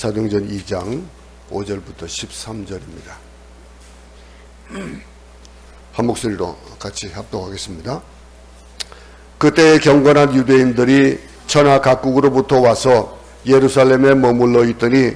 사도행전 2장 5절부터 13절입니다. 한 목소리로 같이 합독하겠습니다. 그때 경건한 유대인들이 천하 각국으로부터 와서 예루살렘에 머물러 있더니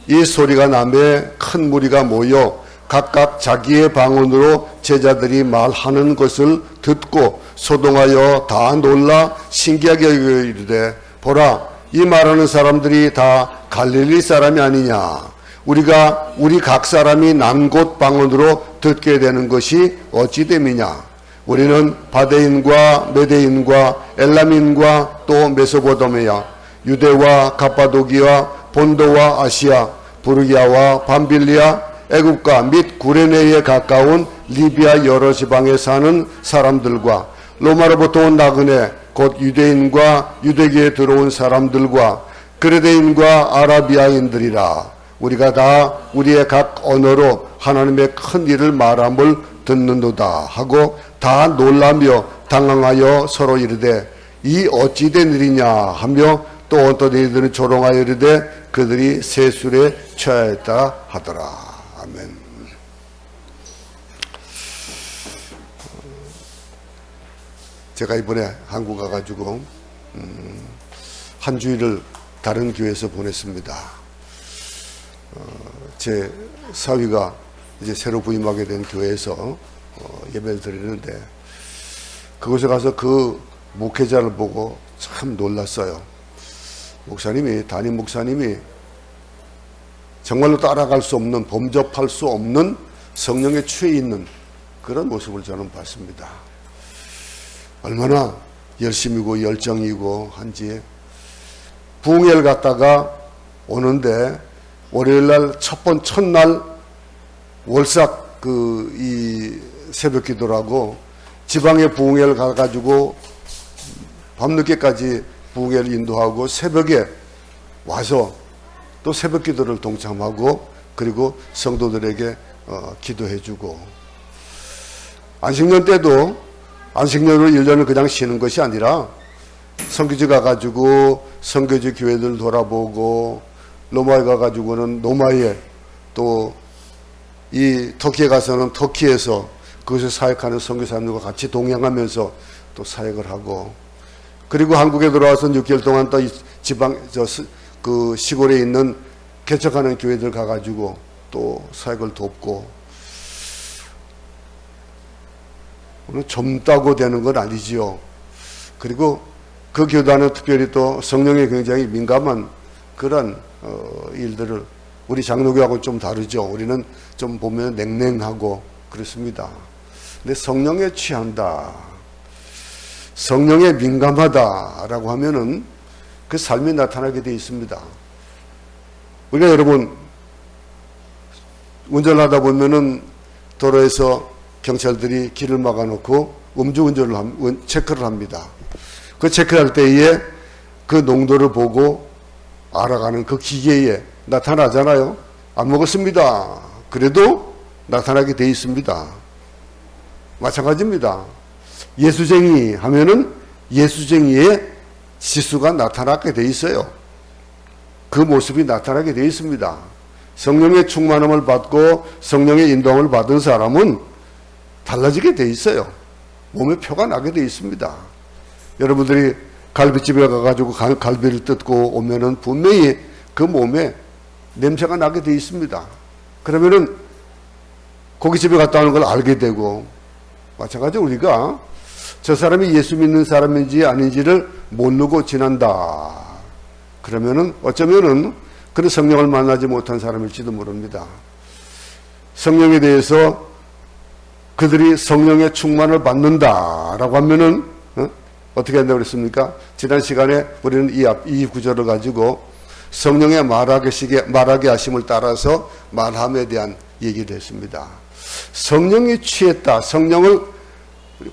이 소리가 나매 큰 무리가 모여 각각 자기의 방언으로 제자들이 말하는 것을 듣고 소동하여 다 놀라 신기하게 여기고 이르되 보라, 이 말하는 사람들이 다 갈릴리 사람이 아니냐. 우리가 우리 각 사람이 난 곳 방언으로 듣게 되는 것이 어찌 됨이냐. 우리는 바데인과 메데인과 엘람인과 또 메소포타미아, 유대와 갑바도기와 본도와 아시아, 부르기아와 밤빌리아, 애굽과 및 구레네에 가까운 리비아 여러 지방에 사는 사람들과 로마로부터 온 나그네 곧 유대인과 유대교에 들어온 사람들과 그레데인과 아라비아인들이라. 우리가 다 우리의 각 언어로 하나님의 큰 일을 말함을 듣는도다 하고 다 놀라며 당황하여 서로 이르되 이 어찌된 일이냐 하며 또 어떤 이들은 조롱하여 이르되 그들이 세술에 취하였다 하더라. 아멘. 제가 이번에 한국 가가지고 한 주일을 다른 교회에서 보냈습니다. 제 사위가 이제 새로 부임하게 된 교회에서 예배를 드리는데 그곳에 가서 그 목회자를 보고 참 놀랐어요. 담임 목사님이 정말로 따라갈 수 없는, 범접할 수 없는 성령에 취해 있는 그런 모습을 저는 봤습니다. 얼마나 열심이고 열정이고 한지. 부흥회를 갔다가 오는데 월요일날 첫날 월삭 이 새벽 기도라고 지방에 부흥회를 가가지고 밤늦게까지 부흥회를 인도하고 새벽에 와서 또 새벽 기도를 동참하고 그리고 성도들에게 기도해주고, 안식년 때도 안식년으로 1년을 그냥 쉬는 것이 아니라 선교지 가가지고 선교지 교회들 돌아보고, 로마에 가가지고는 로마에, 또 이 터키에 가서는 터키에서 그것을 사역하는 선교사님들과 같이 동행하면서 또 사역을 하고, 그리고 한국에 들어와서 6개월 동안 또 지방 그 시골에 있는 개척하는 교회들 가가지고 또 사역을 돕고. 오늘 젊다고 되는 건 아니지요. 그리고 그 교단은 특별히 또 성령에 굉장히 민감한 그런 일들을, 우리 장로교하고 좀 다르죠. 우리는 좀 보면 냉랭하고 그렇습니다. 근데 성령에 취한다, 성령에 민감하다라고 하면은 그 삶이 나타나게 되어 있습니다. 우리가 여러분 운전하다 보면은 도로에서 경찰들이 길을 막아놓고 음주운전을 체크를 합니다. 그 체크할 때에 그 농도를 보고 알아가는 그 기계에 나타나잖아요. 안 먹었습니다. 그래도 나타나게 돼 있습니다. 마찬가지입니다. 예수쟁이 하면은 예수쟁이의 지수가 나타나게 돼 있어요. 그 모습이 나타나게 돼 있습니다. 성령의 충만함을 받고 성령의 인도함을 받은 사람은 달라지게 돼 있어요. 몸에 표가 나게 돼 있습니다. 여러분들이 갈비집에 가가지고 갈비를 뜯고 오면은 분명히 그 몸에 냄새가 나게 돼 있습니다. 그러면은 고깃집에 갔다 오는 걸 알게 되고, 마찬가지로 우리가 저 사람이 예수 믿는 사람인지 아닌지를 모르고 지난다. 그러면은 어쩌면은 그런 성령을 만나지 못한 사람일지도 모릅니다. 성령에 대해서 그들이 성령의 충만을 받는다라고 하면은 어떻게 한다고 그랬습니까? 지난 시간에 우리는 이 구절을 가지고 성령의 말하게 하심을 따라서 말함에 대한 얘기를 했습니다. 성령이 취했다, 성령을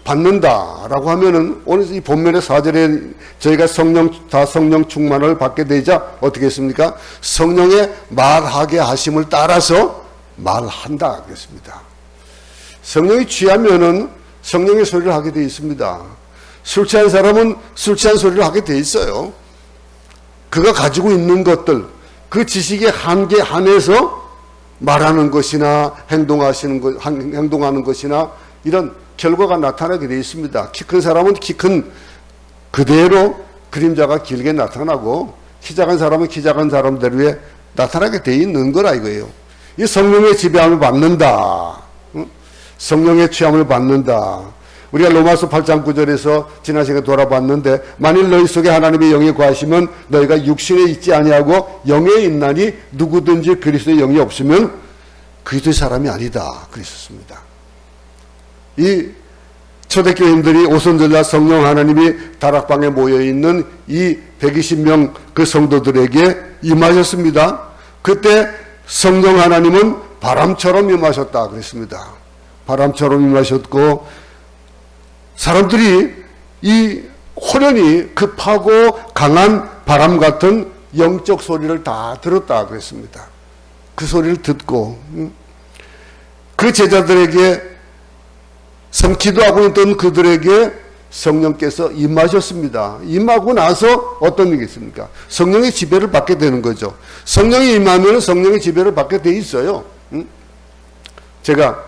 받는다라고 하면은 오늘 이 본면의 4절에 저희가 성령 충만을 받게 되자 어떻게 했습니까? 성령의 말하게 하심을 따라서 말한다 그랬습니다. 성령이 취하면은 성령의 소리를 하게 되어 있습니다. 술 취한 사람은 술 취한 소리를 하게 되어 있어요. 그가 가지고 있는 것들, 그 지식의 한계 안에서 말하는 것이나 행동하는 것이나 이런 결과가 나타나게 되어 있습니다. 키 큰 사람은 키 큰 그대로 그림자가 길게 나타나고, 키 작은 사람은 키 작은 사람대로에 나타나게 되어 있는 거라 이거예요. 이 성령의 지배함을 받는다. 성령의 취함을 받는다. 우리가 로마서 8장 9절에서 지난 시간에 돌아봤는데, 만일 너희 속에 하나님의 영이 거하시면 너희가 육신에 있지 아니하고 영에 있나니 누구든지 그리스도의 영이 없으면 그리스도의 사람이 아니다. 그랬었습니다. 이 초대교인들이 오순절날 성령 하나님이 다락방에 모여있는 이 120명 그 성도들에게 임하셨습니다. 그때 성령 하나님은 바람처럼 임하셨다 그랬습니다. 바람처럼 임하셨고, 사람들이 이 호련히 급하고 강한 바람 같은 영적 소리를 다 들었다 그랬습니다. 그 소리를 듣고 그 제자들에게, 기도하고 있던 그들에게 성령께서 임하셨습니다. 임하고 나서 어떤 일이 있습니까? 성령의 지배를 받게 되는 거죠. 성령이 임하면 성령의 지배를 받게 돼 있어요. 제가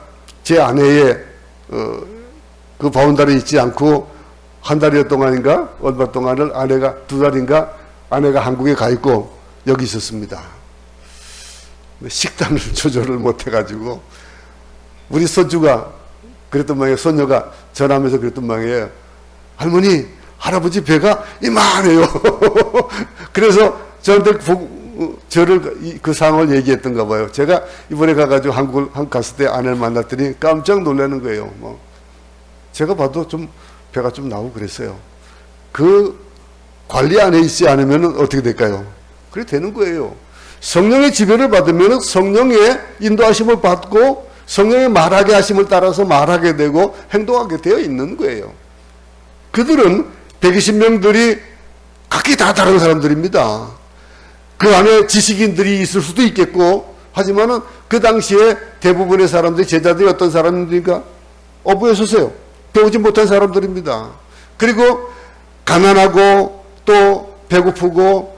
제 아내의 그 바운다리에 있지 않고 한 달여 동안인가 얼마 동안을 아내가 2달인가 아내가 한국에 가 있고 여기 있었습니다. 식단을 조절을 못 해가지고 우리 손주가 그랬던 모양이에요. 손녀가 전화하면서 그랬던 모양이에요. 할머니, 할아버지 배가 이만해요. 그래서 저한테 저를 그 상황을 얘기했던가 봐요. 제가 이번에 가가지고 한국 갔을 때 아내를 만났더니 깜짝 놀라는 거예요. 제가 봐도 좀 배가 좀 나오고 그랬어요. 그 관리 안에 있지 않으면 어떻게 될까요? 그래 되는 거예요. 성령의 지배를 받으면 성령의 인도하심을 받고 성령의 말하게 하심을 따라서 말하게 되고 행동하게 되어 있는 거예요. 그들은 120명들이 각기 다 다른 사람들입니다. 그 안에 지식인들이 있을 수도 있겠고, 하지만은 그 당시에 대부분의 사람들이, 제자들이 어떤 사람들인가? 어부였었어요. 배우지 못한 사람들입니다. 그리고 가난하고 또 배고프고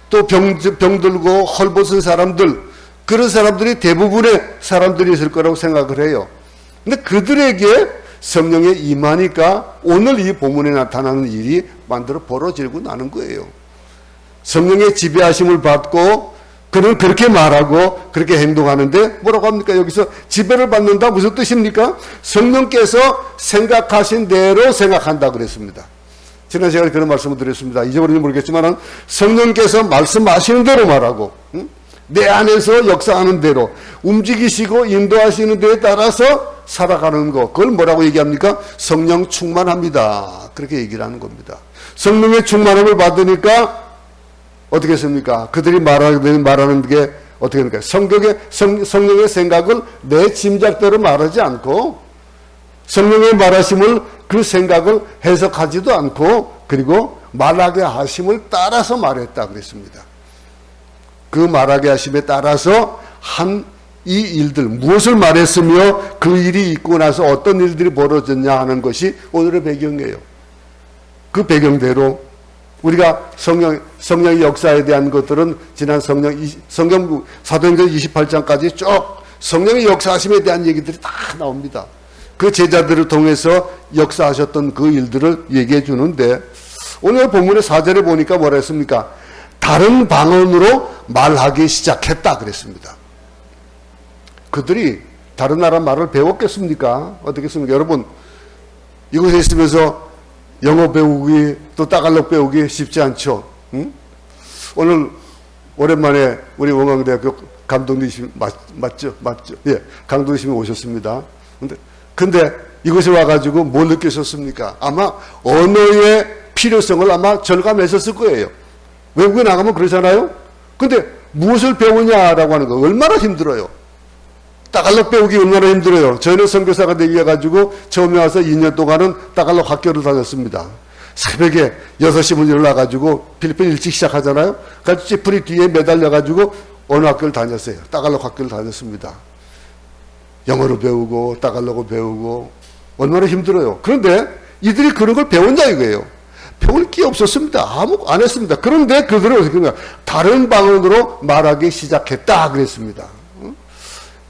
또 병들고 헐벗은 사람들, 그런 사람들이 대부분의 사람들이 있을 거라고 생각을 해요. 근데 그들에게 성령의 임하니까 오늘 이 본문에 나타나는 일이 만들어 벌어지고 나는 거예요. 성령의 지배하심을 받고 그는 그렇게 말하고 그렇게 행동하는데 뭐라고 합니까? 여기서 지배를 받는다 무슨 뜻입니까? 성령께서 생각하신 대로 생각한다 그랬습니다. 지난 시간에 그런 말씀을 드렸습니다. 잊어버린지 모르겠지만 성령께서 말씀하시는 대로 말하고 내 안에서 역사하는 대로 움직이시고 인도하시는 데에 따라서 살아가는 것, 그걸 뭐라고 얘기합니까? 성령 충만합니다. 그렇게 얘기를 하는 겁니다. 성령의 충만함을 받으니까 어떻게 했습니까? 그들이 말하는 게 어떻게 합니까? 성령의 생각을 내 짐작대로 말하지 않고 성령의 말하심을 그 생각을 해석하지도 않고 그리고 말하게 하심을 따라서 말했다 그랬습니다. 그 말하게 하심에 따라서 이 일들, 무엇을 말했으며 그 일이 있고 나서 어떤 일들이 벌어졌냐 하는 것이 오늘의 배경이에요. 그 배경대로 우리가 성령의 역사에 대한 것들은 지난 성경 사도행전 28장까지 쭉 성령의 역사하심에 대한 얘기들이 다 나옵니다. 그 제자들을 통해서 역사하셨던 그 일들을 얘기해 주는데 오늘 본문의 4절에 보니까 뭐라 했습니까? 다른 방언으로 말하기 시작했다 그랬습니다. 그들이 다른 나라 말을 배웠겠습니까? 어떻겠습니까? 여러분, 이곳에 있으면서 영어 배우기 또 따갈록 배우기 쉽지 않죠. 응? 오늘 오랜만에 우리 원광대학교 감독님 맞죠? 예, 감독님이 오셨습니다. 근데 이곳에 와가지고 뭘 느끼셨습니까? 아마 언어의 필요성을 아마 절감했었을 거예요. 외국에 나가면 그러잖아요. 근데 무엇을 배우냐라고 하는 거 얼마나 힘들어요. 따갈록 배우기 얼마나 힘들어요. 저희는 선교사가 되기 위해 가지고 처음에 와서 2년 동안은 따갈록 학교를 다녔습니다. 새벽에 6시 일어나가지고 필리핀 일찍 시작하잖아요. 그래서 찌푸리 뒤에 매달려가지고 어느 학교를 다녔어요. 따갈록 학교를 다녔습니다. 영어로 배우고 따갈록을 배우고 얼마나 힘들어요. 그런데 이들이 그런 걸 배웠냐 이거예요. 병을 끼 없었습니다. 아무 안 했습니다. 그런데 그들은 어떻게 했냐? 다른 방언으로 말하기 시작했다 그랬습니다.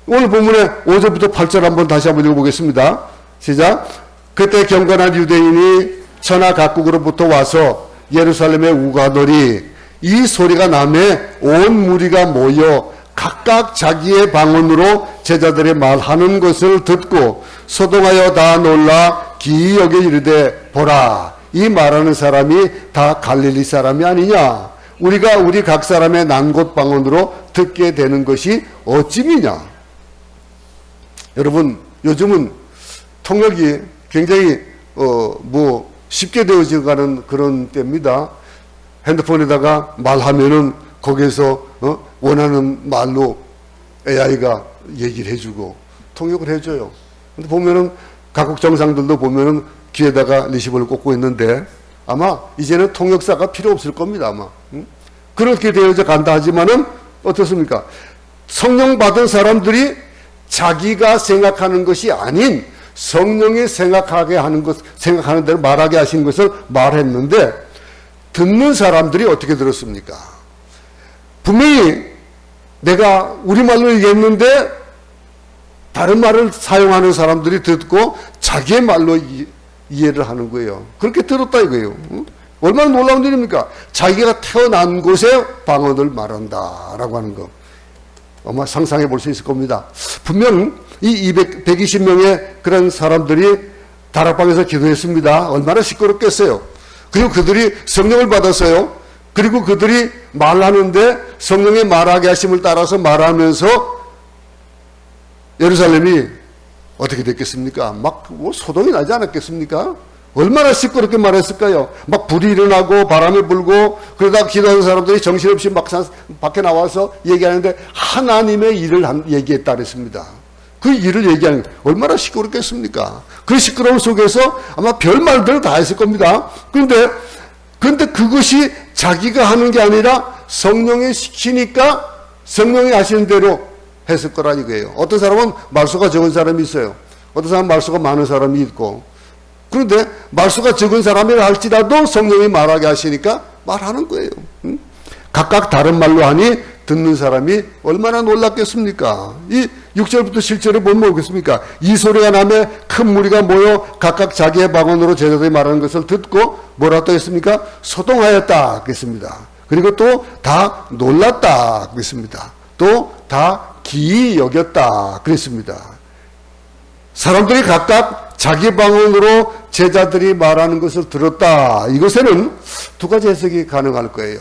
오늘 본문의 5절부터 8절 한번 다시 한번 읽어보겠습니다. 시작. 그때 경건한 유대인이 천하 각국으로부터 와서 예루살렘에 우가더니 이 소리가 나매 온 무리가 모여 각각 자기의 방언으로 제자들의 말하는 것을 듣고 소동하여 다 놀라 기이 여겨 이르되 보라 이 말하는 사람이 다 갈릴리 사람이 아니냐 우리가 우리 각 사람의 난곳 방언으로 듣게 되는 것이 어찌미냐. 여러분 요즘은 통역이 굉장히 쉽게 되어져 가는 그런 때입니다. 핸드폰에다가 말하면은 거기에서 원하는 말로 AI가 얘기를 해주고 통역을 해줘요. 근데 보면은 각국 정상들도 보면은 귀에다가 리시버를 꽂고 있는데 아마 이제는 통역사가 필요 없을 겁니다. 아마 그렇게 되어져 간다 하지만은 어떻습니까? 성령 받은 사람들이 자기가 생각하는 것이 아닌 성령이 생각하게 하는 것, 생각하는 대로 말하게 하신 것을 말했는데 듣는 사람들이 어떻게 들었습니까? 분명히 내가 우리말로 얘기했는데 다른 말을 사용하는 사람들이 듣고 자기의 말로 이해를 하는 거예요. 그렇게 들었다 이거예요. 얼마나 놀라운 일입니까? 자기가 태어난 곳에 방언을 말한다라고 하는 거. 아마 상상해 볼 수 있을 겁니다. 분명 이 120명의 그런 사람들이 다락방에서 기도했습니다. 얼마나 시끄럽겠어요. 그리고 그들이 성령을 받았어요. 그리고 그들이 말하는데 성령의 말하게 하심을 따라서 말하면서 예루살렘이 어떻게 됐겠습니까? 막 소동이 나지 않았겠습니까? 얼마나 시끄럽게 말했을까요? 막 불이 일어나고 바람이 불고 그러다 기도하는 사람들이 정신없이 막 밖에 나와서 얘기하는데 하나님의 일을 얘기했다 그랬습니다. 그 일을 얘기하는 게 얼마나 시끄럽겠습니까? 그 시끄러움 속에서 아마 별 말들을 다 했을 겁니다. 그런데 그것이 자기가 하는 게 아니라 성령이 시키니까 성령이 하시는 대로 했을 거라 이거예요. 어떤 사람은 말수가 적은 사람이 있어요. 어떤 사람은 말수가 많은 사람이 있고. 그런데 말수가 적은 사람이라 할지라도 성령이 말하게 하시니까 말하는 거예요. 각각 다른 말로 하니 듣는 사람이 얼마나 놀랐겠습니까? 이 6절부터 7절을 보면 뭐겠습니까? 이 소리가 나며 큰 무리가 모여 각각 자기의 방언으로 제자들이 말하는 것을 듣고 뭐라고 했습니까? 소동하였다 그랬습니다. 그리고 또 다 놀랐다 그랬습니다. 또 다 기이 여겼다 그랬습니다. 사람들이 각각 자기 방언으로 제자들이 말하는 것을 들었다. 이것에는 두 가지 해석이 가능할 거예요.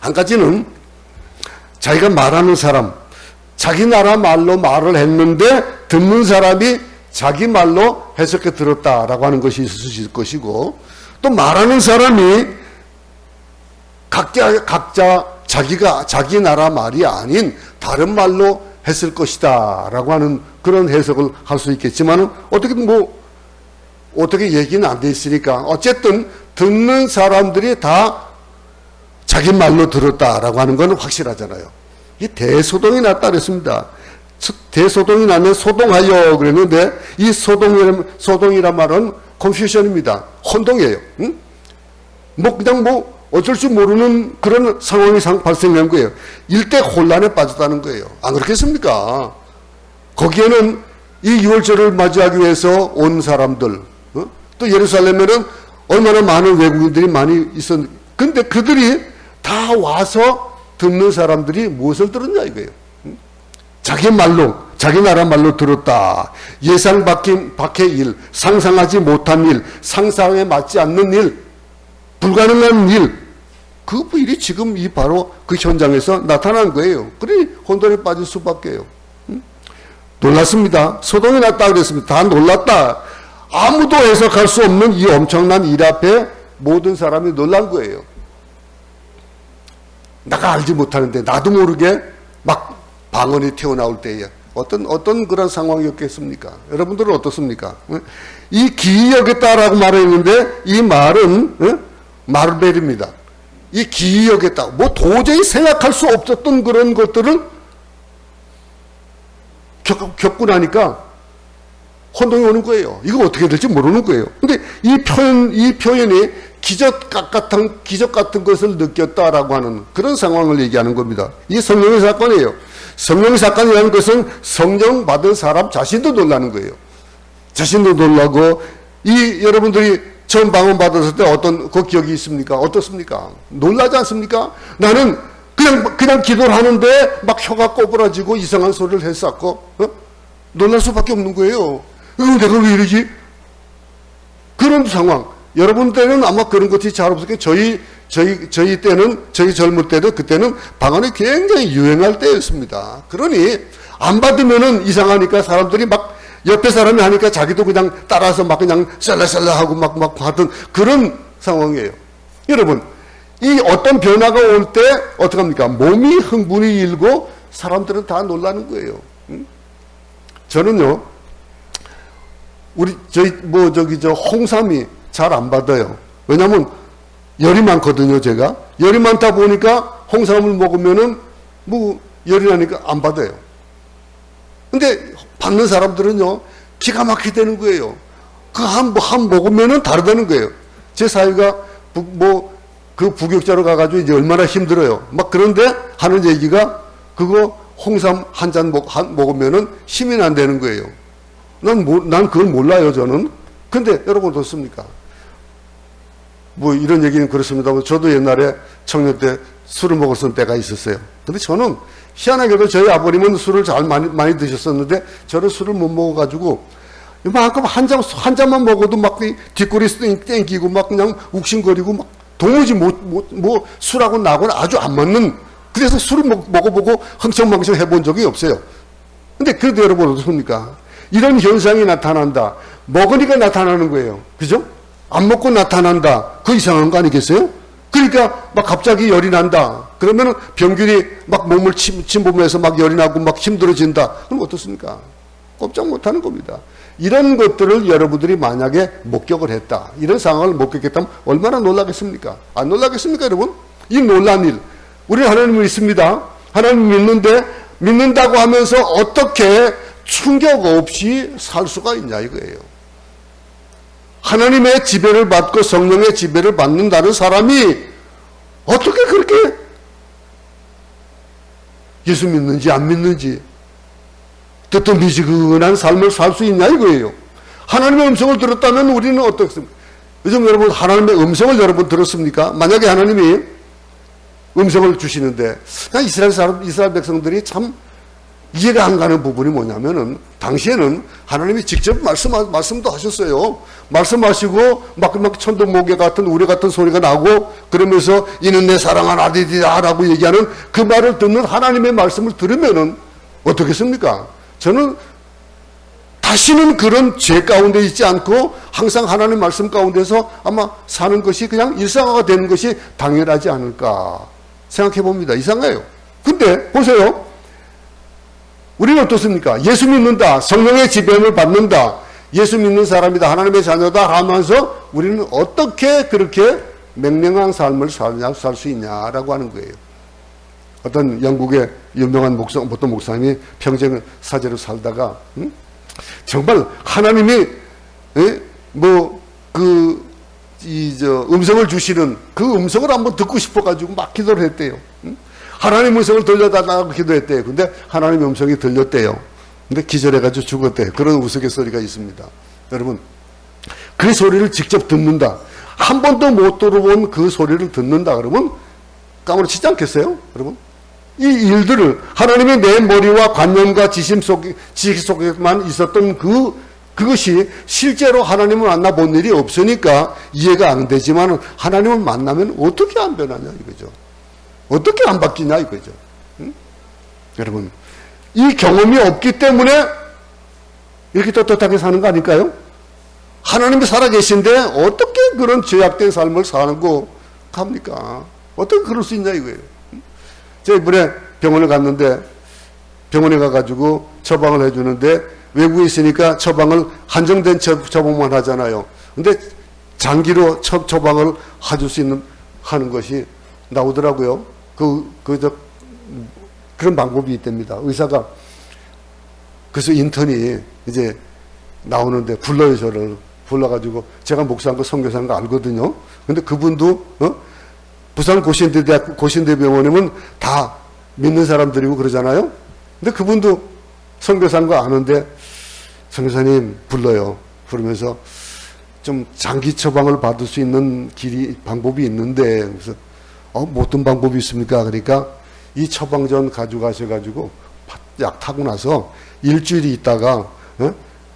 한 가지는 자기가 말하는 사람, 자기 나라 말로 말을 했는데 듣는 사람이 자기 말로 해석해 들었다라고 하는 것이 있을 수 있을 것이고, 또 말하는 사람이 각자 자기 나라 말이 아닌 다른 말로 했을 것이다 라고 하는 그런 해석을 할 수 있겠지만 어떻게 얘기는 안 돼 있으니까 어쨌든 듣는 사람들이 다 자기 말로 들었다라고 하는 건 확실하잖아요. 이 대소동이 났다 그랬습니다. 대소동이 나면 소동하여 그랬는데 이 소동이란 말은 컨퓨션입니다. 혼동이에요. 응? 그냥 어쩔 줄 모르는 그런 상황이 발생한 거예요. 일대 혼란에 빠졌다는 거예요. 안 그렇겠습니까? 거기에는 이 6월절을 맞이하기 위해서 온 사람들, 또 예루살렘에는 얼마나 많은 외국인들이 많이 있었는데, 근데 그들이 다 와서 듣는 사람들이 무엇을 들었냐 이거예요. 자기 말로, 자기 나라 말로 들었다. 예상 밖의 일, 상상하지 못한 일, 상상에 맞지 않는 일, 불가능한 일, 그 일이 지금 바로 그 현장에서 나타난 거예요. 그러니 혼돈에 빠질 수밖에요. 놀랐습니다. 소동이 났다 그랬습니다. 다 놀랐다. 아무도 해석할 수 없는 이 엄청난 일 앞에 모든 사람이 놀란 거예요. 내가 알지 못하는데 나도 모르게 막 방언이 튀어나올 때에 어떤 그런 상황이었겠습니까? 여러분들은 어떻습니까? 이 기이 여겼다라고 말했는데 이 말은 마르벨입니다. 이 기이 여겼다. 도저히 생각할 수 없었던 그런 것들을 겪고 나니까 혼동이 오는 거예요. 이거 어떻게 될지 모르는 거예요. 근데 이 표현이 기적 같은 것을 느꼈다라고 하는 그런 상황을 얘기하는 겁니다. 이게 성령의 사건이에요. 성령의 사건이라는 것은 성령 받은 사람 자신도 놀라는 거예요. 자신도 놀라고, 여러분들이 처음 방언 받았을 때 어떤 그 기억이 있습니까? 어떻습니까? 놀라지 않습니까? 나는 그냥 기도를 하는데 막 혀가 꼬부라지고 이상한 소리를 했었고, 놀랄 수밖에 없는 거예요. 내가 왜 이러지? 그런 상황. 여러분 때는 아마 그런 것이 잘 없을 거예요. 저희 때는, 저희 젊을 때도 그때는 방언이 굉장히 유행할 때였습니다. 그러니 안 받으면은 이상하니까 사람들이 막 옆에 사람이 하니까 자기도 그냥 따라서 막 그냥 셀라셀라 하고 막 하던 그런 상황이에요. 여러분, 이 어떤 변화가 올 때 어떡합니까? 몸이 흥분이 일고 사람들은 다 놀라는 거예요. 저는요, 홍삼이 잘 안 받아요. 왜냐면 열이 많거든요, 제가. 열이 많다 보니까 홍삼을 먹으면은 열이 나니까 안 받아요. 근데 받는 사람들은요, 기가 막히게 되는 거예요. 한 먹으면은 다르다는 거예요. 제 사위가 그 부격자로 가가지고 이제 얼마나 힘들어요. 막 그런데 하는 얘기가 그거 홍삼 한 잔 먹으면은 힘이 난다는 거예요. 난 그걸 몰라요, 저는. 근데 여러분 어떻습니까? 이런 얘기는 그렇습니다. 저도 옛날에 청년 때 술을 먹었던 때가 있었어요. 근데 저는 희한하게도 저희 아버님은 술을 많이 드셨었는데 저는 술을 못 먹어가지고 이만큼 한 잔만 먹어도 막 뒷골이 땡기고 막 그냥 욱신거리고 막 도무지 술하고 나하고는 아주 안 맞는, 그래서 술을 먹어보고 흥청망청 해본 적이 없어요. 근데 그래도 여러분 어떻습니까? 이런 현상이 나타난다. 먹으니까 나타나는 거예요. 그죠? 안 먹고 나타난다. 그거 이상한 거 아니겠어요? 그러니까 막 갑자기 열이 난다. 그러면은 병균이 막 몸을 침범해서 막 열이 나고 막 힘들어진다. 그럼 어떻습니까? 꼼짝 못 하는 겁니다. 이런 것들을 여러분들이 만약에 목격을 했다. 이런 상황을 목격했다면 얼마나 놀라겠습니까? 안 놀라겠습니까, 여러분? 이 놀란 일. 우리는 하나님을 믿습니다. 하나님을 믿는다고 하면서 어떻게 충격 없이 살 수가 있냐 이거예요. 하나님의 지배를 받고 성령의 지배를 받는다는 사람이 어떻게 그렇게 예수 믿는지 안 믿는지 뜨뜻미지근한 삶을 살 수 있냐 이거예요. 하나님의 음성을 들었다면 우리는 어떻습니까? 요즘 여러분 하나님의 음성을 여러분 들었습니까? 만약에 하나님이 음성을 주시는데 이스라엘 백성들이 참 이해가 안 가는 부분이 뭐냐면은 당시에는 하나님이 직접 말씀도 하셨어요. 말씀하시고 막 천둥번개 같은 우레 같은 소리가 나고 그러면서 이는 내 사랑한 아들이다 라고 얘기하는 그 말을 듣는 하나님의 말씀을 들으면은 어떻겠습니까? 저는 다시는 그런 죄 가운데 있지 않고 항상 하나님 말씀 가운데서 아마 사는 것이 그냥 일상화가 되는 것이 당연하지 않을까 생각해 봅니다. 이상해요. 근데 보세요. 우리는 어떻습니까? 예수 믿는다. 성령의 지배를 받는다. 예수 믿는 사람이다. 하나님의 자녀다 하면서 우리는 어떻게 그렇게 맹맹한 삶을 살 수 있냐라고 하는 거예요. 어떤 영국의 유명한 어떤 목사님이 평생 사제로 살다가 정말 하나님이 음성을 주시는 그 음성을 한번 듣고 싶어가지고 막 기도를 했대요. 하나님 음성을 들려달라고 기도했대요. 근데 하나님의 음성이 들렸대요. 근데 기절해가지고 죽었대요. 그런 우스갯소리가 있습니다. 여러분, 그 소리를 직접 듣는다. 한 번도 못 들어본 그 소리를 듣는다. 그러면 까무러치지 않겠어요? 여러분? 이 일들을 하나님이 내 머리와 관념과 지식 속에만 있었던 그것이 실제로 하나님을 만나본 일이 없으니까 이해가 안 되지만 하나님을 만나면 어떻게 안 변하냐 이거죠. 어떻게 안 바뀌냐 이거죠. 응? 여러분, 이 경험이 없기 때문에 이렇게 떳떳하게 사는 거 아닐까요? 하나님이 살아계신데 어떻게 그런 죄악된 삶을 사는 합니까? 어떻게 그럴 수 있냐 이거예요. 제가 이번에 병원에 갔는데 병원에 가가지고 처방을 해주는데 외국에 있으니까 처방을 한정된 처방만 하잖아요. 근데 장기로 처방을 해줄 수 하는 것이 나오더라고요. 그런 방법이 있답니다. 의사가 그래서 인턴이 이제 나오는데 불러요 저를. 불러가지고 제가 목사한 거 선교사한 거 알거든요. 근데 그분도 부산 고신대병원이면 다 믿는 사람들이고 그러잖아요. 근데 그분도 선교사한 거 아는데 선교사님 불러요. 부르면서 좀 장기 처방을 받을 수 있는 방법이 있는데 그래서 뭐 어떤 방법이 있습니까? 그러니까 이 처방전 가져가셔가지고 약 타고 나서 일주일이 있다가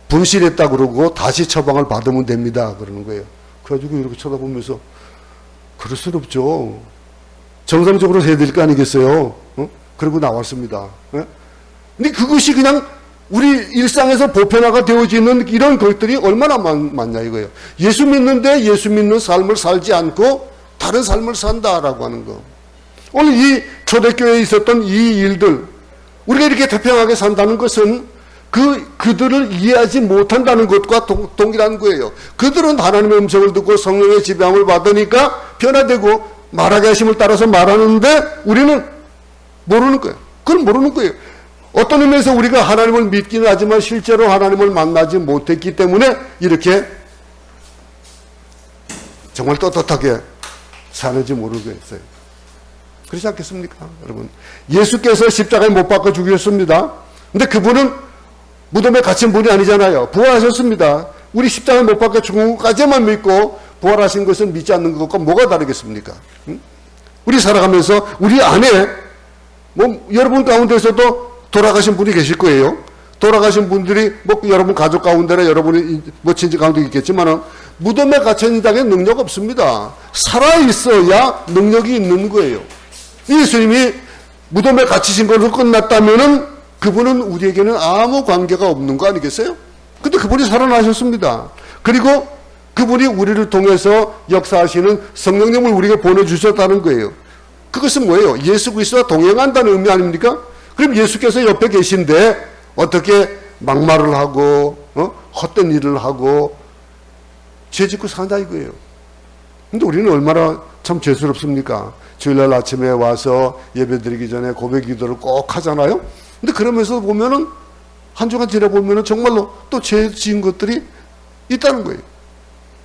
분실했다 그러고 다시 처방을 받으면 됩니다. 그러는 거예요. 그래가지고 이렇게 쳐다보면서 그럴 수는 없죠. 정상적으로 해야 될 거 아니겠어요? 그러고 나왔습니다. 근데 그것이 그냥 우리 일상에서 보편화가 되어지는 이런 것들이 얼마나 많냐 이거예요. 예수 믿는데 예수 믿는 삶을 살지 않고 다른 삶을 산다라고 하는 거. 오늘 이 초대교회에 있었던 이 일들, 우리가 이렇게 태평하게 산다는 것은 그들을 이해하지 못한다는 것과 동일한 거예요. 그들은 하나님의 음성을 듣고 성령의 지배함을 받으니까 변화되고 말하게 하심을 따라서 말하는데 우리는 모르는 거예요. 그건 모르는 거예요. 어떤 의미에서 우리가 하나님을 믿기는 하지만 실제로 하나님을 만나지 못했기 때문에 이렇게 정말 떳떳하게 사는지 모르겠어요. 그렇지 않겠습니까? 여러분, 예수께서 십자가에 못 박아 죽으셨습니다. 근데 그분은 무덤에 갇힌 분이 아니잖아요. 부활하셨습니다. 우리 십자가에 못 박아 죽은 것까지만 믿고 부활하신 것을 믿지 않는 것과 뭐가 다르겠습니까? 우리 살아가면서 우리 안에 여러분 가운데서도 돌아가신 분이 계실 거예요. 돌아가신 분들이 여러분 가족 가운데나 여러분이 친지 가운데 있겠지만 무덤에 갇혀있는 자에게 능력 없습니다. 살아있어야 능력이 있는 거예요. 예수님이 무덤에 갇히신 걸로 끝났다면은 그분은 우리에게는 아무 관계가 없는 거 아니겠어요? 근데 그분이 살아나셨습니다. 그리고 그분이 우리를 통해서 역사하시는 성령님을 우리에게 보내주셨다는 거예요. 그것은 뭐예요? 예수 그리스도와 동행한다는 의미 아닙니까? 그럼 예수께서 옆에 계신데 어떻게 막말을 하고 헛된 일을 하고 죄 짓고 산다 이거예요. 근데 우리는 얼마나 참 죄스럽습니까? 주일날 아침에 와서 예배드리기 전에 고백 기도를 꼭 하잖아요. 근데 그러면서 보면은 한 주간 지나보면은 정말로 또 죄 지은 것들이 있다는 거예요.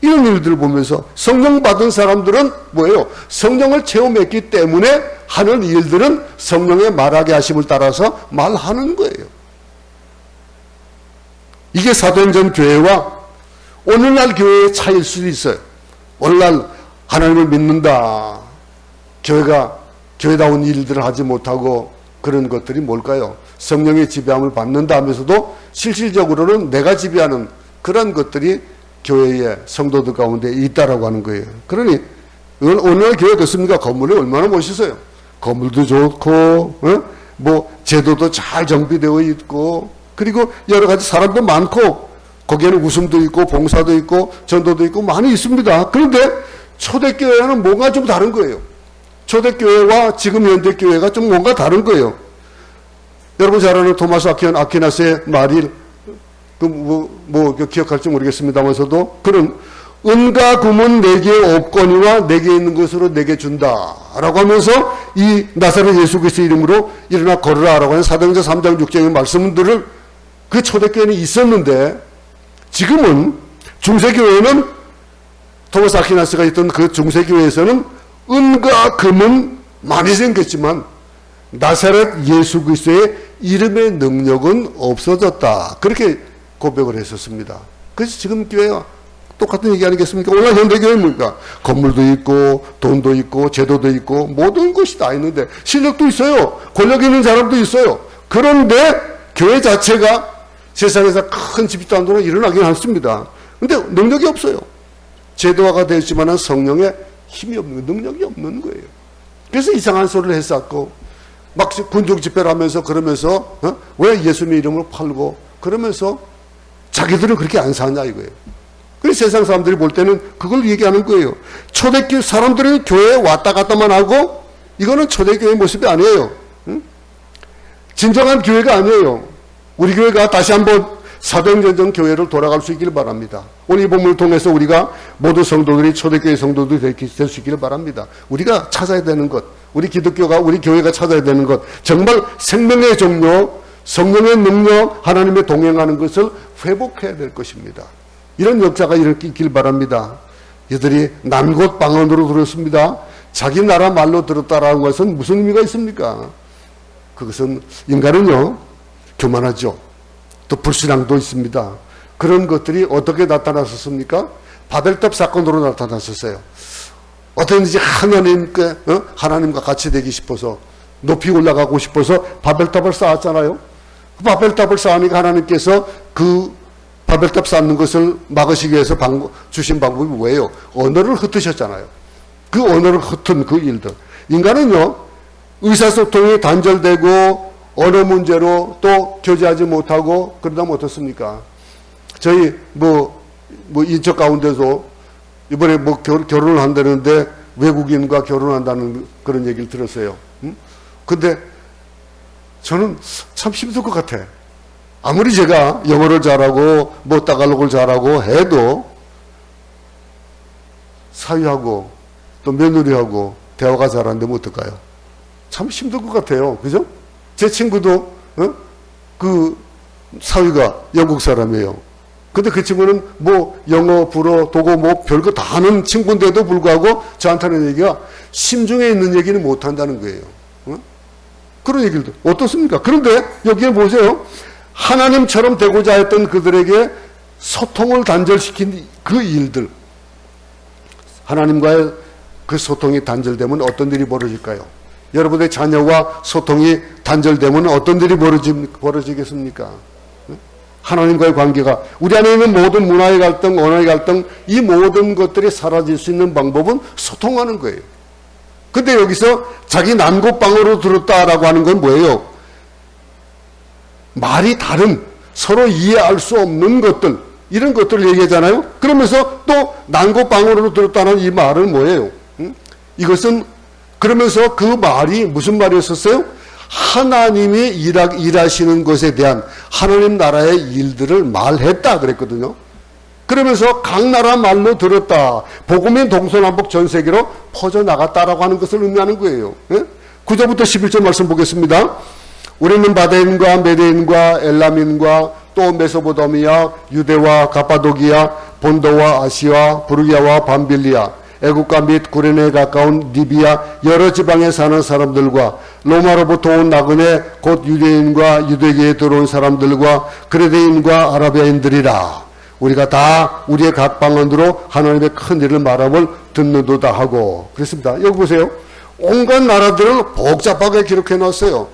이런 일들을 보면서 성령 받은 사람들은 뭐예요? 성령을 체험했기 때문에 하는 일들은 성령의 말하게 하심을 따라서 말하는 거예요. 이게 사도행전 교회와 오늘날 교회의 차이일 수도 있어요. 오늘날 하나님을 믿는다. 교회다운 일들을 하지 못하고 그런 것들이 뭘까요? 성령의 지배함을 받는다 하면서도 실질적으로는 내가 지배하는 그런 것들이 교회의 성도들 가운데 있다라고 하는 거예요. 그러니 오늘날 교회 어떻습니까? 건물이 얼마나 멋있어요. 건물도 좋고 제도도 잘 정비되어 있고 그리고 여러 가지 사람도 많고 거기에는 웃음도 있고 봉사도 있고 전도도 있고 많이 있습니다. 그런데 초대교회는 뭔가 좀 다른 거예요. 초대교회와 지금 현대 교회가 좀 뭔가 다른 거예요. 여러분 잘 아는 토마스 아퀴나스의 말이 기억할지 모르겠습니다만서도 그는 은과 금은 내게 없거니와 내게 있는 것으로 내게 준다 라고 하면서 이 나사렛 예수 그리스도 이름으로 일어나 걸으라 라고 하는 사도행전 3장 6장의 말씀들을 그 초대교회는 있었는데 지금은 중세교회는 토마스 아퀴나스가 있던 그 중세교회에서는 은과 금은 많이 생겼지만 나사렛 예수 그리스도의 이름의 능력은 없어졌다. 그렇게 고백을 했었습니다. 그래서 지금 교회가 똑같은 얘기 아니겠습니까? 오늘 현대교회는 뭡니까? 건물도 있고 돈도 있고 제도도 있고 모든 것이 다 있는데 실력도 있어요. 권력 있는 사람도 있어요. 그런데 교회 자체가 세상에서 큰 집단으로 일어나긴 않습니다. 근데 능력이 없어요. 제도화가 되었지만 성령의 힘이 없는 능력이 없는 거예요. 그래서 이상한 소리를 했었고 막 군중 집회를 하면서 그러면서 왜 예수님 이름을 팔고 그러면서 자기들은 그렇게 안 사냐 이거예요. 그래서 세상 사람들이 볼 때는 그걸 얘기하는 거예요. 초대교회 사람들은 교회에 왔다 갔다만 하고 이거는 초대교회의 모습이 아니에요. 진정한 교회가 아니에요. 우리 교회가 다시 한번 사도행전 교회를 돌아갈 수 있기를 바랍니다. 오늘 이 본문을 통해서 우리가 모든 성도들이 초대교회 성도들이 될 수 있기를 바랍니다. 우리가 찾아야 되는 것, 우리 기독교가 우리 교회가 찾아야 되는 것, 정말 생명의 종료, 성령의 능력, 하나님의 동행하는 것을 회복해야 될 것입니다. 이런 역사가 일으키길 바랍니다. 이들이 난곳 방언으로 들었습니다. 자기 나라 말로 들었다라는 것은 무슨 의미가 있습니까? 그것은 인간은요, 교만하죠. 또 불신앙도 있습니다. 그런 것들이 어떻게 나타났었습니까? 바벨탑 사건으로 나타났었어요. 어떻게든지 하나님과 같이 되기 싶어서, 높이 올라가고 싶어서 바벨탑을 쌓았잖아요. 그 바벨탑을 쌓으니까 하나님께서 그 바벨탑 쌓는 것을 막으시기 위해서 주신 방법이 뭐예요? 언어를 흩으셨잖아요. 그 언어를 흩은 그 일들. 인간은요, 의사소통이 단절되고 언어 문제로 또 교제하지 못하고 그러다면 어떻습니까? 저희 인적 가운데서 이번에 결혼을 한다는데 외국인과 결혼한다는 그런 얘기를 들었어요. 근데 저는 참 힘들 것 같아. 아무리 제가 영어를 잘하고 따갈록을 잘하고 해도 사위하고 또 며느리하고 대화가 잘 안 되면 어떨까요? 참 힘들 것 같아요. 그죠? 제 친구도 그 사위가 영국 사람이에요. 근데 그 친구는 영어, 불어, 독어 별거 다 하는 친구인데도 불구하고 저한테 하는 얘기가 심중에 있는 얘기는 못 한다는 거예요. 그런 얘기를 어떻습니까? 그런데 여기에 보세요. 하나님처럼 되고자 했던 그들에게 소통을 단절시킨 그 일들, 하나님과의 그 소통이 단절되면 어떤 일이 벌어질까요? 여러분의 자녀와 소통이 단절되면 어떤 일이 벌어지겠습니까? 하나님과의 관계가, 우리 안에 있는 모든 문화의 갈등, 언어의 갈등, 이 모든 것들이 사라질 수 있는 방법은 소통하는 거예요. 근데 여기서 자기 난곳방으로 들었다라고 하는 건 뭐예요? 말이 다른, 서로 이해할 수 없는 것들, 이런 것들을 얘기하잖아요. 그러면서 또 난곳방으로 들었다는 이 말은 뭐예요? 이것은 그러면서 그 말이 무슨 말이었었어요? 하나님이 일하시는 것에 대한 하나님 나라의 일들을 말했다 그랬거든요. 그러면서 각 나라 말로 들었다. 복음이 동서남북 전 세계로 퍼져나갔다라고 하는 것을 의미하는 거예요. 9절부터 11절 말씀 보겠습니다. 우리는 바데인과 메데인과 엘람인과 또 메소포타미아, 유대와 가파도기아, 본도와 아시아, 부르기아와 밤빌리아, 애국가 및 구레네에 가까운 리비아 여러 지방에 사는 사람들과 로마로부터 온 나그네 곧 유대인과 유대계에 들어온 사람들과 그레데인과 아라비아인들이라. 우리가 다 우리의 각 방언으로 하나님의 큰 일을 말함을 듣는도다 하고 그랬습니다. 여기 보세요. 온갖 나라들을 복잡하게 기록해 놨어요.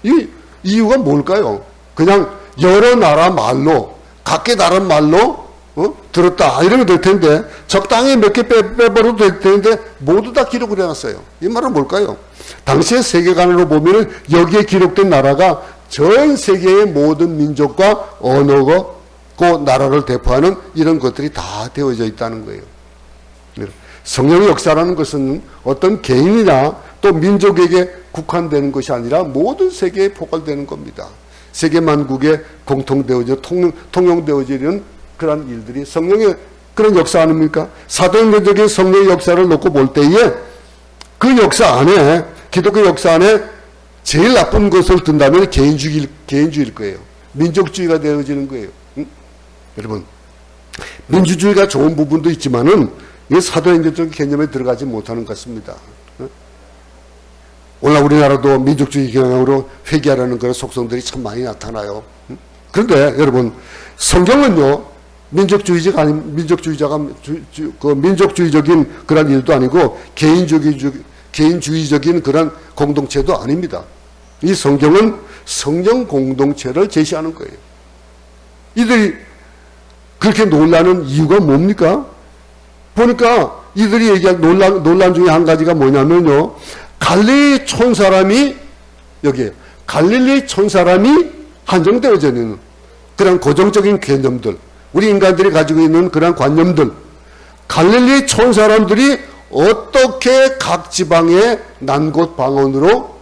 이 이유가 뭘까요? 그냥 여러 나라 말로, 각기 다른 말로 들었다 이러면 될 텐데, 적당히 몇 개 빼버려도 될 텐데 모두 다 기록을 해놨어요. 이 말은 뭘까요? 당시의 세계관으로 보면 여기에 기록된 나라가 전 세계의 모든 민족과 언어가 그 나라를 대표하는 이런 것들이 다 되어져 있다는 거예요. 성령의 역사라는 것은 어떤 개인이나 또 민족에게 국한되는 것이 아니라 모든 세계에 포괄되는 겁니다. 세계 만국에 공통되어져 통용되어지는 그런 일들이 성령의 그런 역사 아닙니까? 사도행전적인 성령의 역사를 놓고 볼 때에 그 역사 안에, 기독교 역사 안에 제일 나쁜 것을 든다면 개인주의일 거예요. 민족주의가 되어지는 거예요. 여러분, 민주주의가 좋은 부분도 있지만은 이 사도행전적인 개념에 들어가지 못하는 것 같습니다. 오늘 우리나라도 민족주의 경향으로 회귀하라는 그런 속성들이 참 많이 나타나요. 그런데 여러분, 성경은요, 민족주의적인 그런 일도 아니고 개인주의적인 그런 공동체도 아닙니다. 이 성경은 성령 공동체를 제시하는 거예요. 이들이 그렇게 놀라는 이유가 뭡니까? 보니까 이들이 얘기한 논란 중에 한 가지가 뭐냐면요, 갈릴리 촌사람이 여기에요. 갈릴리 촌사람이 한정되어져 있는 그런 고정적인 개념들, 우리 인간들이 가지고 있는 그런 관념들, 갈릴리 촌사람들이 어떻게 각 지방의 난곳 방언으로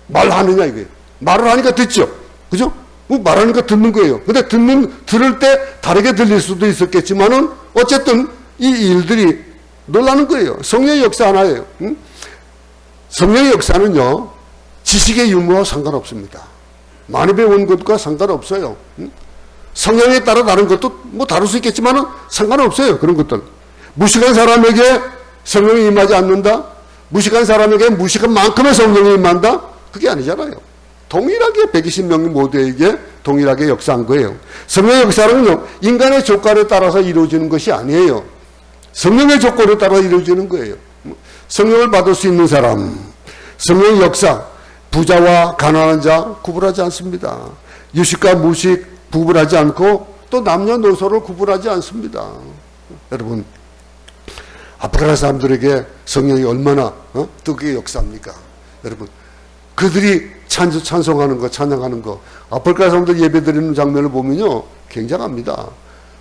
말하느냐 이거예요. 말을 하니까 듣죠. 그죠? 말하니까 듣는 거예요. 근데 들을 때 다르게 들릴 수도 있었겠지만은 어쨌든 이 일들이 놀라는 거예요. 성령의 역사 하나예요. 성령의 역사는요, 지식의 유무와 상관없습니다. 많이 배운 것과 상관없어요. 성향에 따라 다른 것도 뭐 다를 수 있겠지만은 상관없어요. 그런 것들. 무식한 사람에게 성령이 임하지 않는다? 무식한 사람에게 무식한 만큼의 성령이 임한다? 그게 아니잖아요. 동일하게 120명 모두에게 동일하게 역사한 거예요. 성령의 역사는요, 인간의 조건에 따라서 이루어지는 것이 아니에요. 성령의 조건에 따라 이루어지는 거예요. 성령을 받을 수 있는 사람, 성령의 역사, 부자와 가난한 자 구분하지 않습니다. 유식과 무식 구분하지 않고 또 남녀노소를 구분하지 않습니다. 여러분, 아프리카 사람들에게 성령이 얼마나 뜨겁게 역사합니까? 여러분, 그들이 찬송하는 거, 찬양하는 거, 아프리카 사람들 예배드리는 장면을 보면요, 굉장합니다.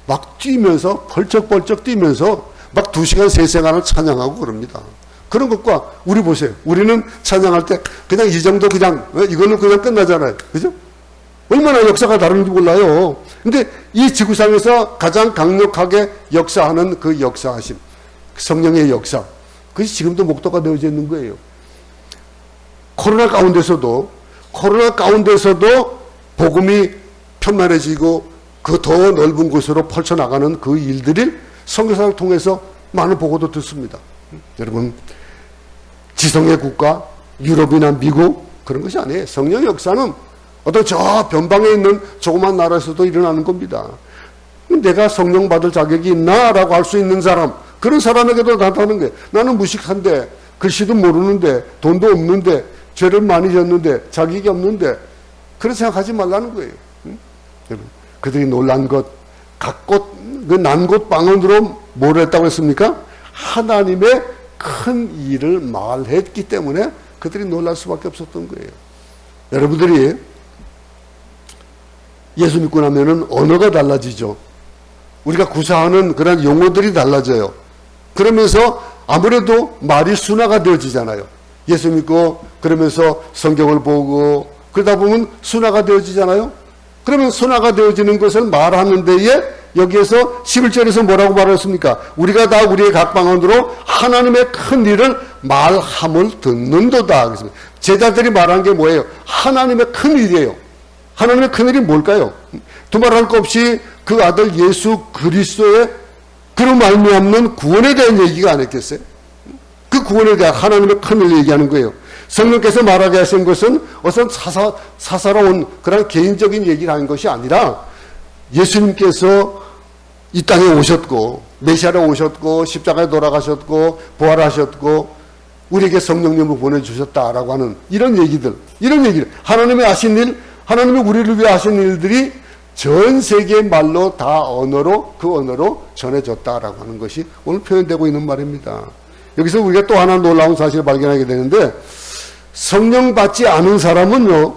막 뛰면서, 벌쩍벌쩍 뛰면서 막 2시간, 3시간을 찬양하고 그럽니다. 그런 것과 우리 보세요. 우리는 찬양할 때 그냥 이 정도 그냥, 이걸로 그냥 끝나잖아요. 그죠? 얼마나 역사가 다른지 몰라요. 근데 이 지구상에서 가장 강력하게 역사하는 그 역사하심, 성령의 역사, 그것이 지금도 목도가 되어져 있는 거예요. 코로나 가운데서도 복음이 편만해지고 그 더 넓은 곳으로 펼쳐나가는 그 일들을 선교사를 통해서 많은 보고도 듣습니다. 여러분, 지성의 국가, 유럽이나 미국 그런 것이 아니에요. 성령의 역사는 어떤 저 변방에 있는 조그만 나라에서도 일어나는 겁니다. 내가 성령 받을 자격이 있나? 라고 할 수 있는 사람, 그런 사람에게도 나타나는 거예요. 나는 무식한데, 글씨도 모르는데, 돈도 없는데, 죄를 많이 졌는데, 자격이 없는데, 그런 생각하지 말라는 거예요. 여러분, 그들이 놀란 것, 그 난 곳 방언으로 뭘 했다고 했습니까? 하나님의 큰 일을 말했기 때문에 그들이 놀랄 수밖에 없었던 거예요. 여러분들이 예수 믿고 나면은 언어가 달라지죠. 우리가 구사하는 그런 용어들이 달라져요. 그러면서 아무래도 말이 순화가 되어지잖아요. 예수 믿고 그러면서 성경을 보고 그러다 보면 순화가 되어지잖아요. 그러면 순화가 되어지는 것을 말하는 데에 여기에서 11절에서 뭐라고 말했습니까? 우리가 다 우리의 각 방언으로 하나님의 큰 일을 말함을 듣는도다. 그랬습니다. 제자들이 말한 게 뭐예요? 하나님의 큰 일이에요. 하나님의 큰 일이 뭘까요? 두말할 것 없이 그 아들 예수 그리스도의 그로 말미암는 구원에 대한 얘기가 아니겠어요? 그 구원에 대한 하나님의 큰 일을 얘기하는 거예요. 성령께서 말하게 하신 것은 어떤 사사로운 그런 개인적인 얘기를 하는 것이 아니라 예수님께서 이 땅에 오셨고 메시아로 오셨고 십자가에 돌아가셨고 부활하셨고 우리에게 성령님을 보내주셨다라고 하는 이런 얘기들 하나님의 하신 일, 하나님이 우리를 위해 하신 일들이 전 세계 말로 다 언어로 그 언어로 전해졌다라고 하는 것이 오늘 표현되고 있는 말입니다. 여기서 우리가 또 하나 놀라운 사실을 발견하게 되는데 성령 받지 않은 사람은요,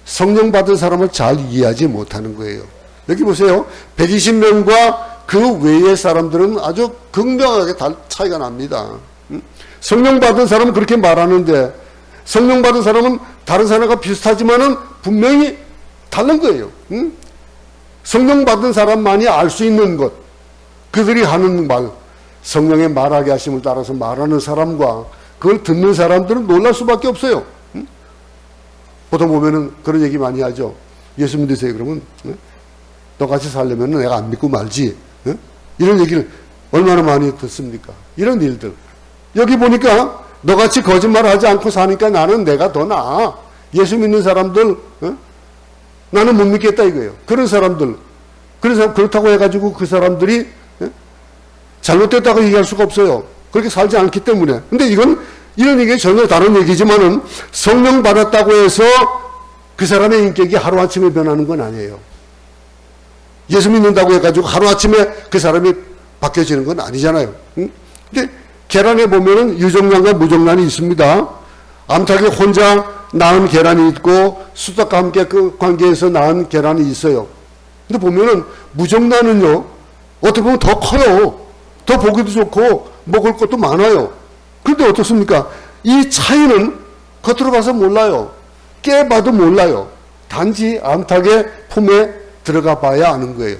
성령 받은 사람을 잘 이해하지 못하는 거예요. 여기 보세요. 120명과 그 외의 사람들은 아주 극명하게 차이가 납니다. 성령 받은 사람은 그렇게 말하는데 성령 받은 사람은 다른 사람과 비슷하지만은 분명히 다른 거예요. 성령 받은 사람만이 알 수 있는 것, 그들이 하는 말, 성령의 말하게 하심을 따라서 말하는 사람과 그걸 듣는 사람들은 놀랄 수밖에 없어요. 보통 보면은 그런 얘기 많이 하죠. 예수 믿으세요. 그러면 너같이 살려면 내가 안 믿고 말지. 이런 얘기를 얼마나 많이 듣습니까? 이런 일들. 여기 보니까 너같이 거짓말하지 않고 사니까 나는 내가 더 나아. 예수 믿는 사람들 나는 못 믿겠다 이거예요. 그런 사람들. 그래서 그렇다고 해가지고 그 사람들이 잘못됐다고 얘기할 수가 없어요. 그렇게 살지 않기 때문에. 근데 이건 이런 얘기 전혀 다른 얘기지만은 성령 받았다고 해서 그 사람의 인격이 하루아침에 변하는 건 아니에요. 예수 믿는다고 해가지고 하루아침에 그 사람이 바뀌어지는 건 아니잖아요. 근데 계란에 보면은 유정란과 무정란이 있습니다. 암탉이 혼자 낳은 계란이 있고 수탉과 함께 그 관계에서 낳은 계란이 있어요. 근데 보면은 무정란은요, 어떻게 보면 더 커요. 더 보기도 좋고 먹을 것도 많아요. 그런데 어떻습니까? 이 차이는 겉으로 봐서 몰라요. 깨봐도 몰라요. 단지 암탉의 품에 들어가 봐야 아는 거예요.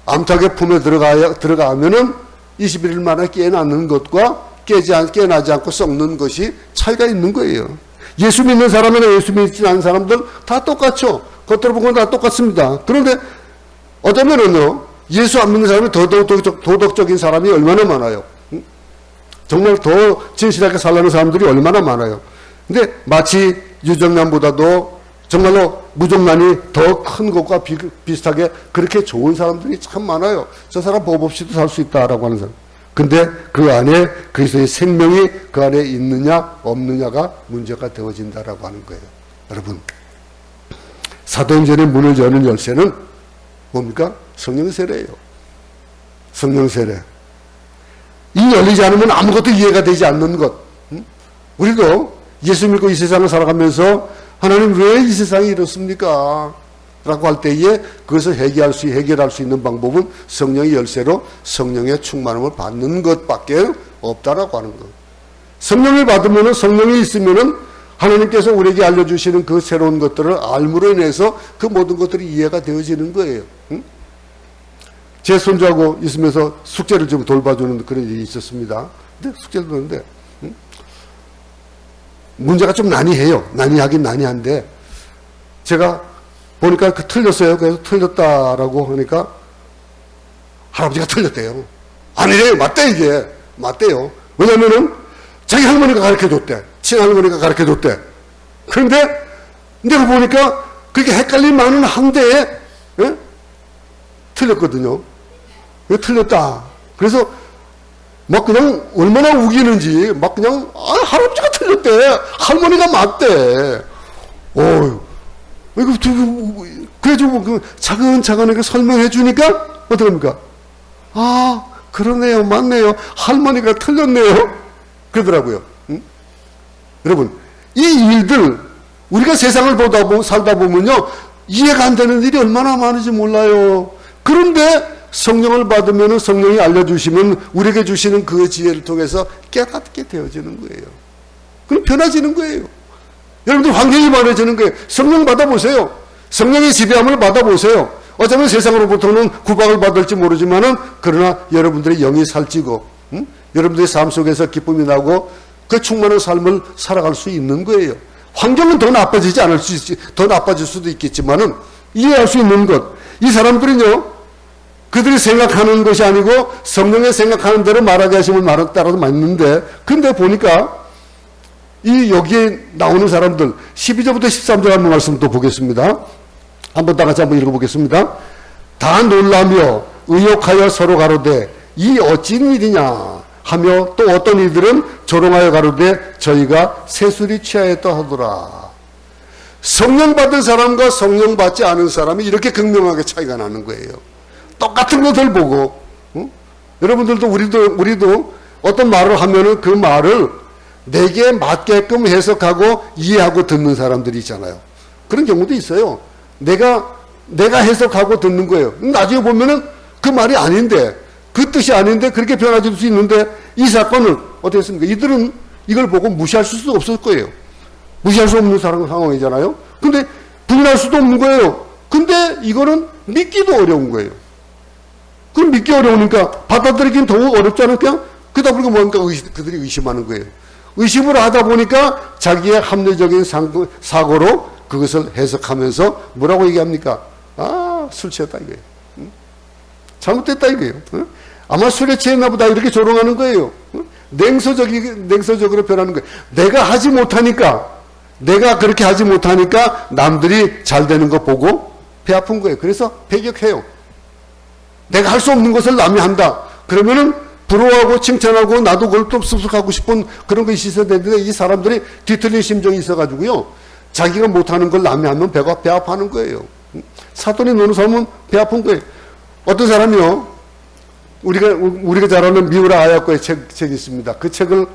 암탉의 품에 들어가면은 21일 만에 깨어나는 것과 깨어나지 않고 썩는 것이 차이가 있는 거예요. 예수 믿는 사람이나 예수 믿지 않는 사람들 다 똑같죠. 겉으로 보면 다 똑같습니다. 그런데 어쩌면은요, 예수 안 믿는 사람이 더 도덕적인 사람이 얼마나 많아요. 정말 더 진실하게 살라는 사람들이 얼마나 많아요. 근데 마치 유정란보다도 정말로 무정란이 더 큰 것과 비슷하게 그렇게 좋은 사람들이 참 많아요. 저 사람 법 없이도 살 수 있다라고 하는 사람. 근데 그 안에 그리스도의 생명이 그 안에 있느냐 없느냐가 문제가 되어진다라고 하는 거예요. 여러분, 사도행전의 문을 여는 열쇠는 뭡니까? 성령 세례예요. 성령 세례. 이 열리지 않으면 아무것도 이해가 되지 않는 것. 우리도 예수 믿고 이 세상을 살아가면서 하나님 왜 이 세상이 이렇습니까? 라고 할 때에 그것을 해결할 수 있는 방법은 성령의 열쇠로 성령의 충만함을 받는 것밖에 없다라고 하는 것. 성령을 받으면 성령이 있으면은 하나님께서 우리에게 알려주시는 그 새로운 것들을 알므로 인해서 그 모든 것들이 이해가 되어지는 거예요. 제 손주하고 있으면서 숙제를 좀 돌봐주는 그런 일이 있었습니다. 근데 숙제를 도는데 문제가 좀 난이해요. 난이한데 제가 보니까 틀렸어요. 그래서 틀렸다라고 하니까 할아버지가 틀렸대요. 아니래요. 맞대 이게. 맞대요. 왜냐면은 자기 할머니가 가르쳐줬대. 친할머니가 가르쳐줬대. 그런데 내가 보니까 그렇게 헷갈림 많은 한데에 틀렸거든요. 틀렸다. 그래서 막 그냥 얼마나 우기는지 막 그냥 할아버지가 틀렸대. 할머니가 맞대. 이거 그래가지고 그 차근차근하게 설명해 주니까 어떡합니까? 아, 그러네요. 맞네요. 할머니가 틀렸네요. 그러더라고요. 여러분, 이 일들 우리가 세상을 살다 보면요 이해가 안 되는 일이 얼마나 많은지 몰라요. 그런데 성령을 받으면 성령이 알려주시면 우리에게 주시는 그 지혜를 통해서 깨닫게 되어지는 거예요. 그럼 편해지는 거예요. 여러분들 환경이 많아지는 거예요. 성령 받아보세요. 성령의 지배함을 받아보세요. 어쩌면 세상으로부터는 구박을 받을지 모르지만은 그러나 여러분들의 영이 살찌고 여러분들의 삶 속에서 기쁨이 나고 그 충만한 삶을 살아갈 수 있는 거예요. 환경은 더 나빠지지 않을 수 있지, 더 나빠질 수도 있겠지만은 이해할 수 있는 것. 이 사람들은요, 그들이 생각하는 것이 아니고 성령의 생각하는 대로 말하게 하심을 말은 따라서 맞는데, 근데 보니까 이 여기에 나오는 사람들 12절부터 13절 한번 말씀 또 보겠습니다. 한번 다 같이 한번 읽어보겠습니다. 다 놀라며 의욕하여 서로 가로되 이 어찌인 일이냐 하며 또 어떤 이들은 조롱하여 가로되 저희가 새술이 취하였다 하더라. 성령 받은 사람과 성령 받지 않은 사람이 이렇게 극명하게 차이가 나는 거예요. 똑같은 것을 보고 여러분들도 우리도 어떤 말을 하면은 그 말을 내게 맞게끔 해석하고 이해하고 듣는 사람들이 있잖아요. 그런 경우도 있어요. 내가 해석하고 듣는 거예요. 나중에 보면은 그 말이 아닌데, 그 뜻이 아닌데 그렇게 변화될 수 있는데 이 사건을 어떻게 했습니까? 이들은 이걸 보고 무시할 수도 없을 거예요. 무시할 수 없는 상황이잖아요. 근데 부인할 수도 없는 거예요. 근데 이거는 믿기도 어려운 거예요. 그럼 믿기 어려우니까 받아들이긴 더욱 어렵지 않을까? 그러다 보니까 뭔가 그들이 의심하는 거예요. 의심을 하다 보니까 자기의 합리적인 사고로 그것을 해석하면서 뭐라고 얘기합니까? 아, 술 취했다 이거예요. 잘못됐다 이거예요. 아마 술에 취했나 보다 이렇게 조롱하는 거예요. 냉소적으로 변하는 거예요. 내가 그렇게 하지 못하니까 남들이 잘 되는 거 보고 배 아픈 거예요. 그래서 배격해요. 내가 할 수 없는 것을 남이 한다. 그러면은 부러워하고 칭찬하고 나도 그걸 또 습득하고 싶은 그런 것이 있어야 되는데 이 사람들이 뒤틀린 심정이 있어가지고요. 자기가 못하는 걸 남이 하면 배 아파하는 거예요. 사돈이 노는 사람은 배 아픈 거예요. 어떤 사람이요. 우리가 잘 아는 미우라 아야코의 책이 있습니다. 그 책을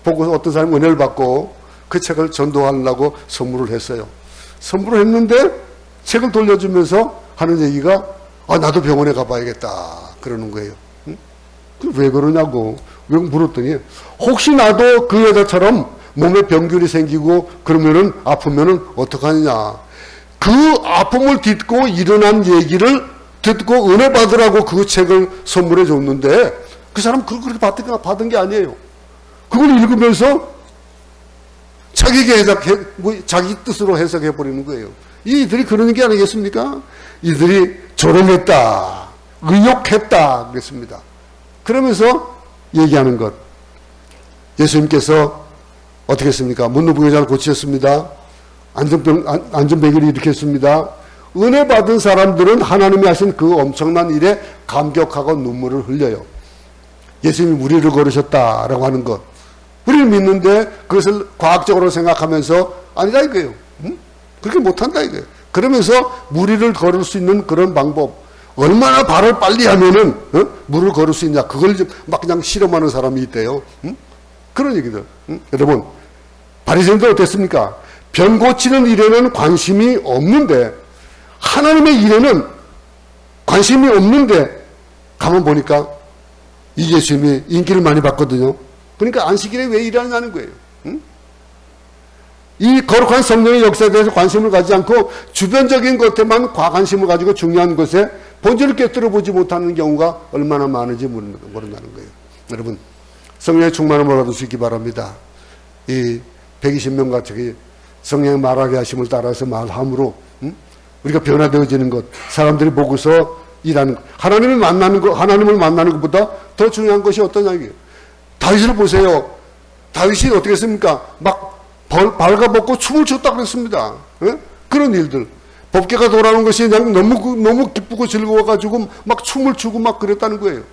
보고 어떤 사람이 은혜를 받고 그 책을 전도하려고 선물을 했어요. 선물을 했는데 책을 돌려주면서 하는 얘기가 나도 병원에 가봐야겠다 그러는 거예요. 왜 그러냐고 물었더니 혹시 나도 그 여자처럼 몸에 병균이 생기고 그러면은 아프면은 어떡하느냐. 그 아픔을 딛고 일어난 얘기를 듣고 은혜 받으라고 그 책을 선물해 줬는데 그 사람 그렇게 받은 게 아니에요. 그걸 읽으면서 자기 뜻으로 해석해 버리는 거예요. 이들이 그러는 게 아니겠습니까? 이들이 조롱했다, 의욕했다 그랬습니다. 그러면서 얘기하는 것, 예수님께서 어떻게 했습니까? 문둥병자를 고치셨습니다. 안전병기를 일으켰습니다. 은혜 받은 사람들은 하나님이 하신 그 엄청난 일에 감격하고 눈물을 흘려요. 예수님이 우리를 걸으셨다라고 하는 것, 우리를 믿는데 그것을 과학적으로 생각하면서 아니다 이거예요. 그렇게 못한다 이거예요. 그러면서 무리를 걸을 수 있는 그런 방법, 얼마나 발을 빨리 하면은 물을 걸을 수 있냐, 그걸 막 그냥 실험하는 사람이 있대요. 그런 얘기들. 여러분, 바리새인들 어땠습니까? 병 고치는 일에는 관심이 없는데, 하나님의 일에는 관심이 없는데, 가만 보니까 이 예수님이 인기를 많이 받거든요. 그러니까 안식일에 왜 일하냐는 거예요. 이 거룩한 성령의 역사에 대해서 관심을 가지지 않고 주변적인 것에만 과관심을 가지고 중요한 것에 본질을 깨뜨려 보지 못하는 경우가 얼마나 많은지 모른다는 거예요. 여러분, 성령의 충만함을 받을 수 있기 바랍니다. 이 120명 같이 성령의 말하게 하심을 따라서 말함으로 우리가 변화되어지는 것, 사람들이 보고서 일하는 것, 하나님을 만나는 것보다 더 중요한 것이 어떠냐 이게요. 다윗을 보세요. 다윗이 어떻게 했습니까? 막 발가벗고 춤을 췄다 그랬습니다. 예? 그런 일들. 법궤가 돌아오는 것이 그냥 너무 기쁘고 즐거워가지고 막 춤을 추고 막 그랬다는 거예요.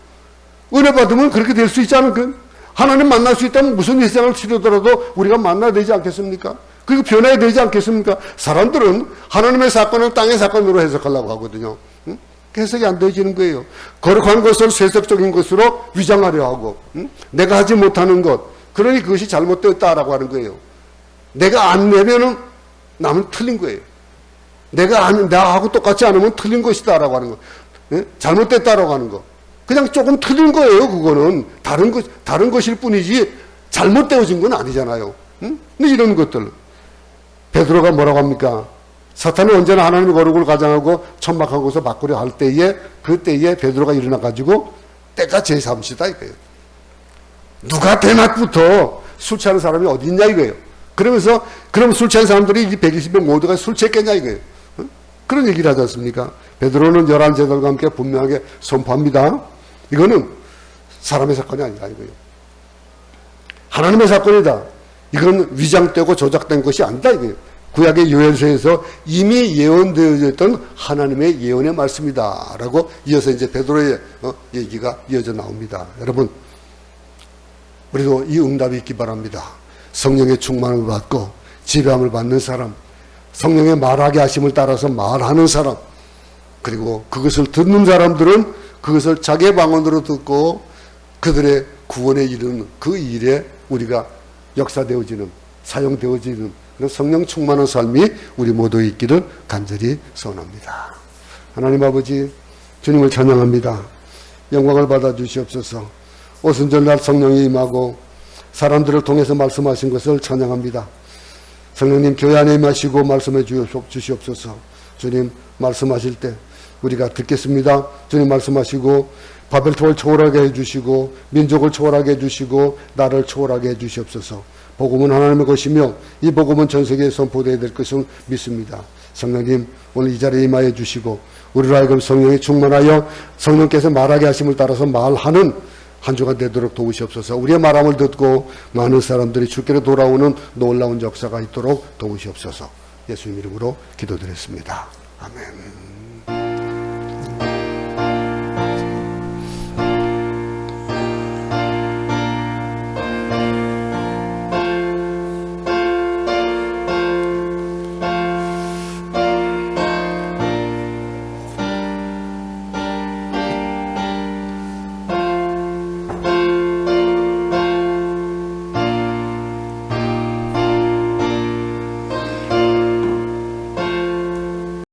은혜 받으면 그렇게 될 수 있지 않을까요? 하나님 만날 수 있다면 무슨 희생을 치르더라도 우리가 만나야 되지 않겠습니까? 그리고 변해야 되지 않겠습니까? 사람들은 하나님의 사건을 땅의 사건으로 해석하려고 하거든요. 해석이 안 되어지는 거예요. 거룩한 것을 세속적인 것으로 위장하려 하고, 내가 하지 못하는 것, 그러니 그것이 잘못되었다라고 하는 거예요. 내가 안 내면은 남은 틀린 거예요. 나하고 똑같지 않으면 틀린 것이다라고 하는 거. 예? 잘못됐다라고 하는 거. 그냥 조금 틀린 거예요, 그거는. 다른 것일 뿐이지 잘못되어진 건 아니잖아요. 근데 이런 것들. 베드로가 뭐라고 합니까? 사탄은 언제나 하나님의 거룩을 가장하고 천막하고서 바꾸려 할 때에, 그때에 베드로가 일어나가지고 때가 제3시다 이거예요. 누가 대낮부터 술 취하는 사람이 어디 있냐 이거예요. 그러면서 그럼 술 취한 사람들이 이 120명 모두가 술 취했겠냐 이거예요. 그런 얘기를 하지 않습니까? 베드로는 11제들과 함께 분명하게 선포합니다. 이거는 사람의 사건이 아니다 이거예요. 하나님의 사건이다. 이건 위장되고 조작된 것이 아니다 이거예요. 구약의 요엘서에서 이미 예언되어졌던 하나님의 예언의 말씀이다 라고 이어서 이제 베드로의 얘기가 이어져 나옵니다. 여러분, 우리도 이 응답이 있기 바랍니다. 성령의 충만을 받고 지배함을 받는 사람, 성령의 말하게 하심을 따라서 말하는 사람, 그리고 그것을 듣는 사람들은 그것을 자기의 방언으로 듣고 그들의 구원에 이르는 그 일에 우리가 역사되어지는, 사용되어지는 그런 성령 충만한 삶이 우리 모두에 있기를 간절히 소원합니다. 하나님 아버지, 주님을 찬양합니다. 영광을 받아 주시옵소서. 오순절날 성령이 임하고 사람들을 통해서 말씀하신 것을 찬양합니다. 성령님 교회 안에 임하시고 말씀해 주시옵소서. 주님 말씀하실 때 우리가 듣겠습니다. 주님 말씀하시고 바벨탑을 초월하게 해주시고 민족을 초월하게 해주시고 나를 초월하게 해주시옵소서. 복음은 하나님의 것이며 이 복음은 전 세계에 선포되어야 될 것을 믿습니다. 성령님 오늘 이 자리에 임하여 주시고 우리로 하여금 성령이 충만하여 성령께서 말하게 하심을 따라서 말하는 한 주간 되도록 도우시옵소서. 우리의 말함을 듣고 많은 사람들이 주께로 돌아오는 놀라운 역사가 있도록 도우시옵소서. 예수님 이름으로 기도드렸습니다. 아멘.